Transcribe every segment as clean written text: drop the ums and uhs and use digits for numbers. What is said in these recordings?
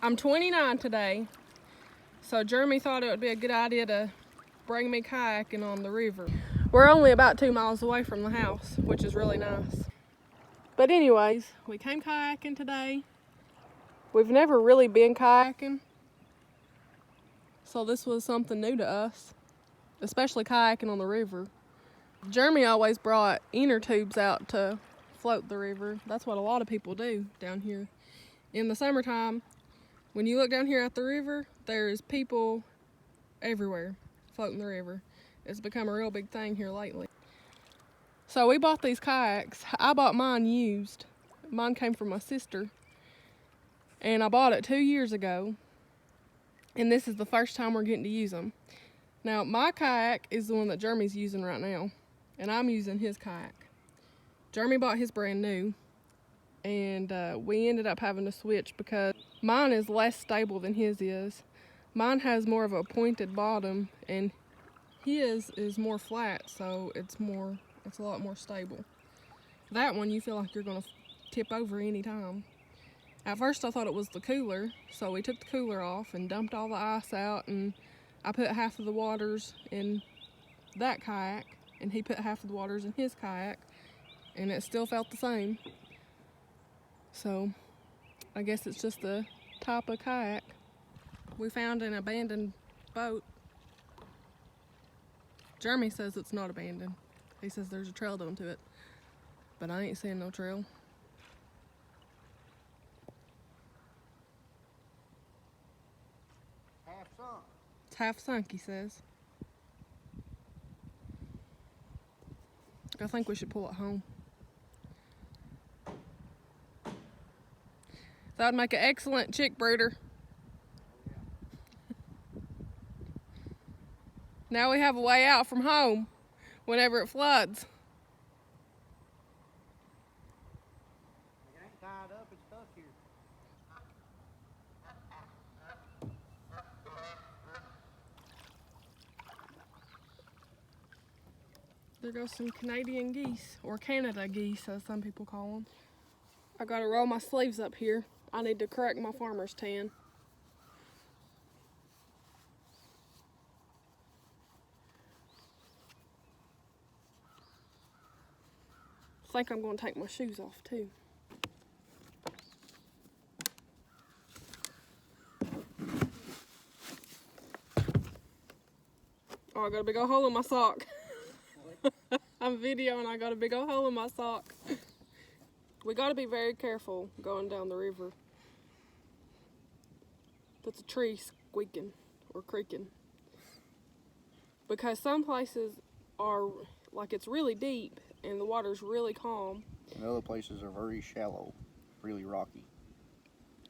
I'm 29 today, so Jeremy thought it would be a good idea to bring me kayaking on the river. We're only about 2 miles away from the house, which is really nice. But anyways, we came kayaking today. We've never really been kayaking, so this was something new to us, especially kayaking on the river. Jeremy always brought inner tubes out to float the river. That's what a lot of people do down here. In the summertime, when you look down here at the river, there's people everywhere floating the river. It's become a real big thing here lately. So we bought these kayaks. I bought mine used. Mine came from my sister. And I bought it 2 years ago. And this is the first time we're getting to use them. Now, my kayak is the one that Jeremy's using right now. And I'm using his kayak. Jeremy bought his brand new. And we ended up having to switch because mine is less stable than his is. Mine has more of a pointed bottom, and his is more flat, so it's a lot more stable. That one, you feel like you're gonna tip over any time. At first I thought it was the cooler, so we took the cooler off and dumped all the ice out, and I put half of the waters in that kayak, and he put half of the waters in his kayak, and it still felt the same. So I guess it's just the type of kayak. We found an abandoned boat. Jeremy says it's not abandoned. He says there's a trail going to it, but I ain't seeing no trail. Half sunk. It's half sunk, he says. I think we should pull it home. That would make an excellent chick brooder. Now we have a way out from home whenever it floods. It ain't tied up, it's stuck here. There goes some Canadian geese, or Canada geese as some people call them. I gotta roll my sleeves up here. I need to correct my farmer's tan. I think I'm gonna take my shoes off too. Oh, I got a big old hole in my sock. I'm videoing, I got a big old hole in my sock. We gotta be very careful going down the river. That's a tree squeaking or creaking. Because some places are, like, it's really deep and the water's really calm. And other places are very shallow, really rocky.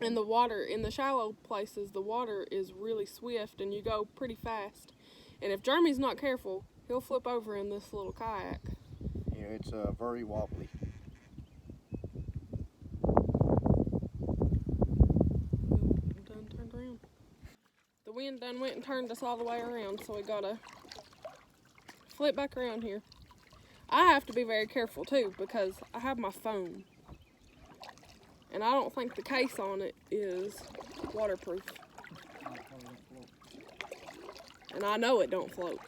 And the water, in the shallow places, the water is really swift and you go pretty fast. And if Jeremy's not careful, he'll flip over in this little kayak. Yeah, it's very wobbly. Done turned around. The wind done went and turned us all the way around, so we gotta flip back around here. I have to be very careful too because I have my phone. And I don't think the case on it is waterproof. And I know it don't float.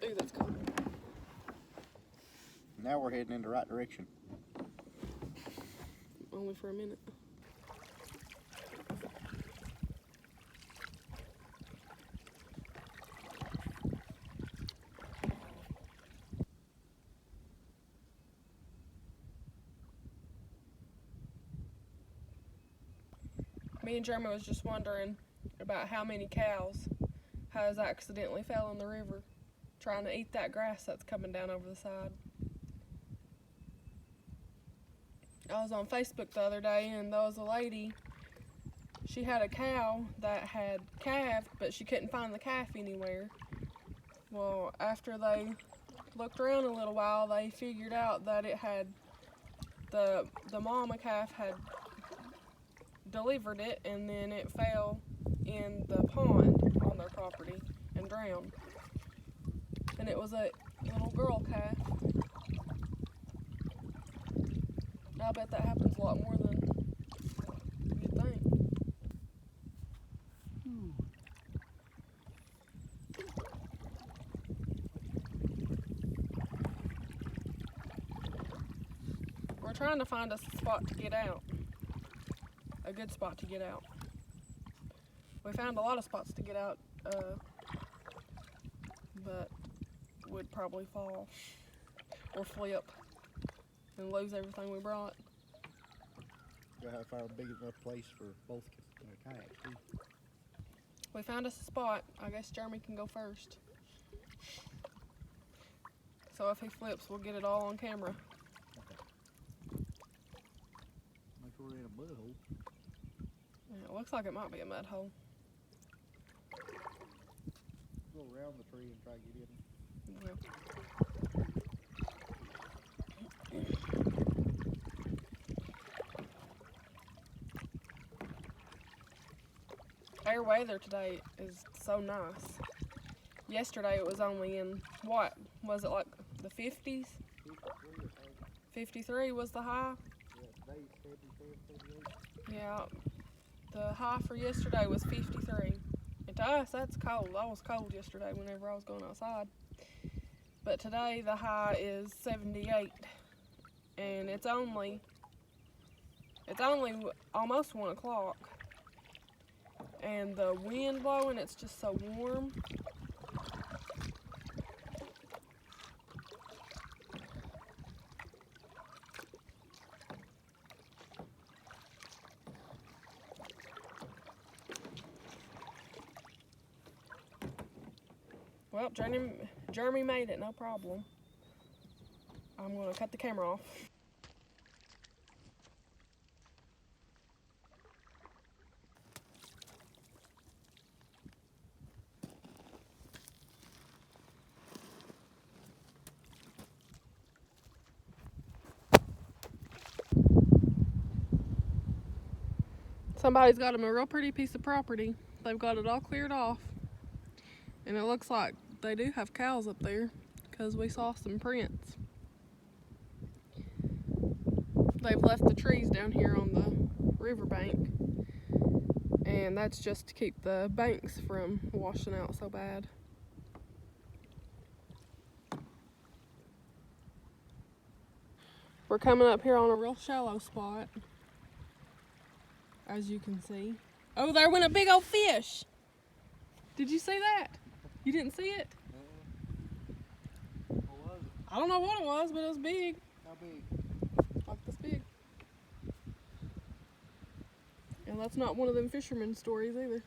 Ooh, that's cool. Now we're heading in the right direction. Only for a minute. Me and Jeremy was just wondering about how many cows has accidentally fell in the river trying to eat that grass that's coming down over the side. I was on Facebook the other day and there was a lady, she had a cow that had calved, but she couldn't find the calf anywhere. Well, after they looked around a little while, they figured out that it had, the mama calf had delivered it, and then it fell in the pond on their property and and drowned. And it was a little girl calf. I bet that happens a lot more than you'd think. We're trying to find us a spot to get out. A good spot to get out. We found a lot of spots to get out, but would probably fall or flip and lose everything we brought. Gotta find a big enough place for both kayaks too. We found us a spot. I guess Jeremy can go first. So if he flips, we'll get it all on camera. Make sure we're in a mud hole. Yeah, it looks like it might be a mud hole. Go around the tree and try to get in. Yeah. Our weather today is so nice. Yesterday it was only in, what, was it like the 50s? 53 was the high? Yeah, today's 77, 78. Yeah, the high for yesterday was 53. And to us, that's cold. I was cold yesterday whenever I was going outside. But today the high is 78. And it's only almost 1 o'clock. And the wind blowing, it's just so warm. Well, Jeremy made it, no problem. I'm gonna cut the camera off. Somebody's got them a real pretty piece of property. They've got it all cleared off. And it looks like they do have cows up there because we saw some prints. They've left the trees down here on the riverbank. And that's just to keep the banks from washing out so bad. We're coming up here on a real shallow spot, as you can see. Oh, there went a big old fish. Did you see that? You didn't see it? What was it? I don't know what it was, but it was big. How big? Like this big. And that's not one of them fisherman stories either.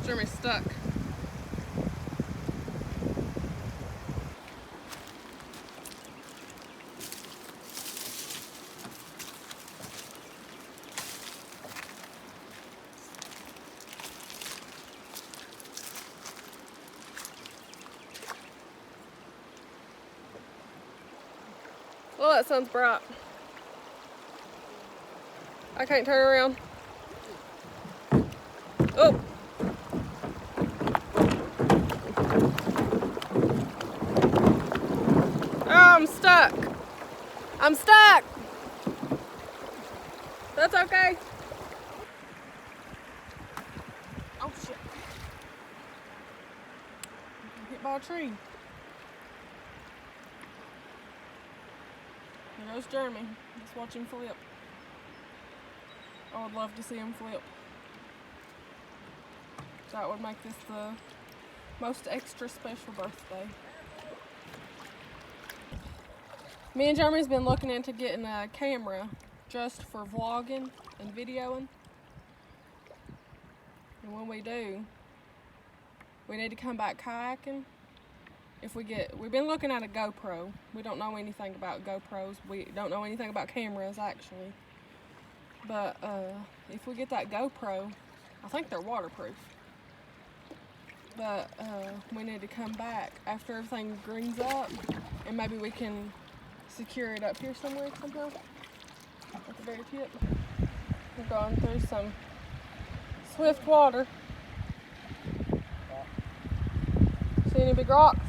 Jeremy's stuck. Well, that sun's bright. I can't turn around. Oh! Oh, I'm stuck. I'm stuck. That's okay. Oh shit. I'm hit by a tree. There goes Jeremy. Let's watch him flip. I would love to see him flip. That would make this the most extra special birthday. Me and Jeremy's been looking into getting a camera just for vlogging and videoing. And when we do, we need to come back kayaking. We've been looking at a GoPro. We don't know anything about GoPros. We don't know anything about cameras actually. But if we get that GoPro, I think they're waterproof. but we need to come back after everything greens up, and maybe we can secure it up here somewhere somehow at the very tip. We're going through some swift water. See any big rocks?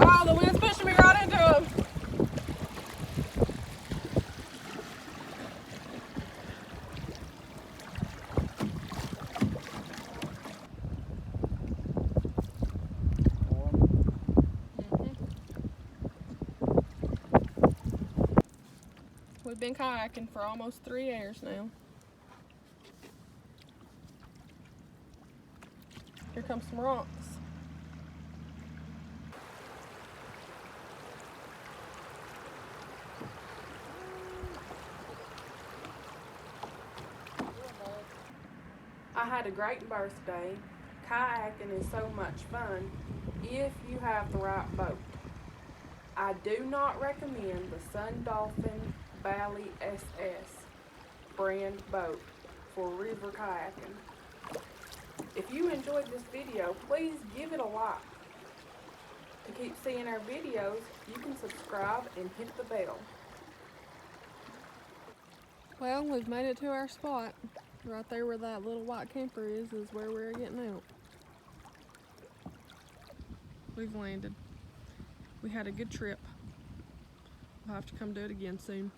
Oh, the wind's pushing me right into them. We've been kayaking for almost 3 years now. Here comes some rocks. I had a great birthday. Kayaking is so much fun if you have the right boat. I do not recommend the Sun Dolphin Valley SS brand boat for river kayaking. If you enjoyed this video, please give it a like. To keep seeing our videos, you can subscribe and hit the bell. Well, we've made it to our spot. Right there where that little white camper is where we're getting out. We've landed. We had a good trip. We'll have to come do it again soon.